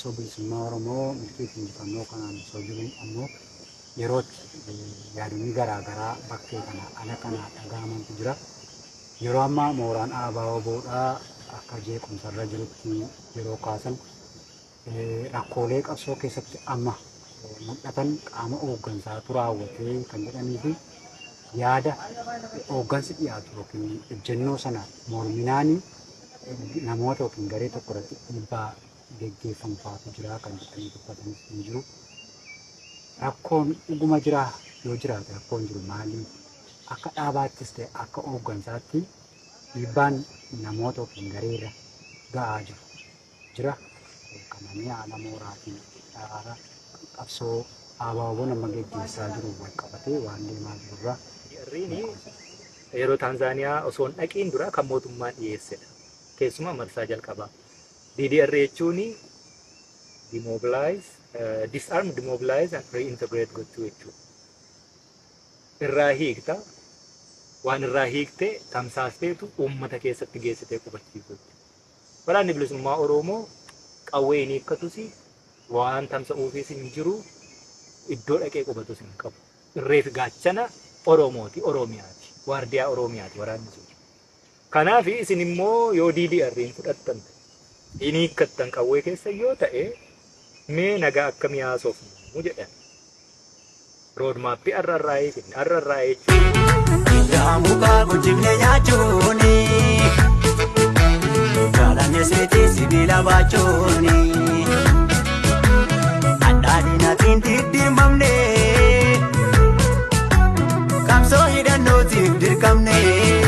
qabsoo bilisummaa Oromoo milkii injifannoo kanaan osoo jiru ammoo yerootti yaadonni garaagaraa bakkee kana ala kana dhaga'amantu jira. Yeroo ammaa mooraan ABO boodhaa akka jeequmsarra jirutti yeroo kaasan rakkoolee qabsoo keessatti amma mul'atan qaama hooggansaatu raawwatee kan jedhanii fi yaada hooggansi dhiyaatu yookiin ejjennoo sana morminaanii namoota yookiin garee tokko irratti dhiibbaa geggeeffamufaatu jira kan jedhanii dubbatanis ni jiru. Rakkoon dhuguma jira yoo jiraate rakkoon jiru maali? Akka dhaabaattis ta'e akka hooggansaatti dhiibbaan namoota yookiin gareerra ga'aa jira. Kananii haala mooraatiin dhaara qabsoo ABO nama geggeessaa jiru wal qabatee waan deemaa jirurraa. Yeroo Taanzaaniyaa osoo hin dhaqiin dura kan mootummaan dhiyeessedha. Keessumaa marsaa jalqabaa. DDR jechuun disarm, demobilize and reintegrate gochuu jechuudha. Irraa hiikta waan irraa hiikte tamsaasteetu uummata keessatti geessitee qubachiisu. Waraanni bilisummaa Oromoo qawwee hin hiikkatus waan tamsa'uufis hin jiru iddoo dhaqee qubatus hin qabu. Irree fi gaachana Oromooti, Oromiyaati, waardiyaa Oromiyaati waraanni sun. Kanaaf isin immoo yoo DDR'n fudhattan hin hiikkattan qawwee keessa yoo ta'e mee nagaa akkamii haasofnu jedhan. Roodmaappii arrarraa eegin arrarraa jechuun. Mukaa guddifne nyaachuuni jaalanne seetii sibiila baachuuni addaadhinaatiin diddiirmamne qabsoo hidhannootiif dirqamne.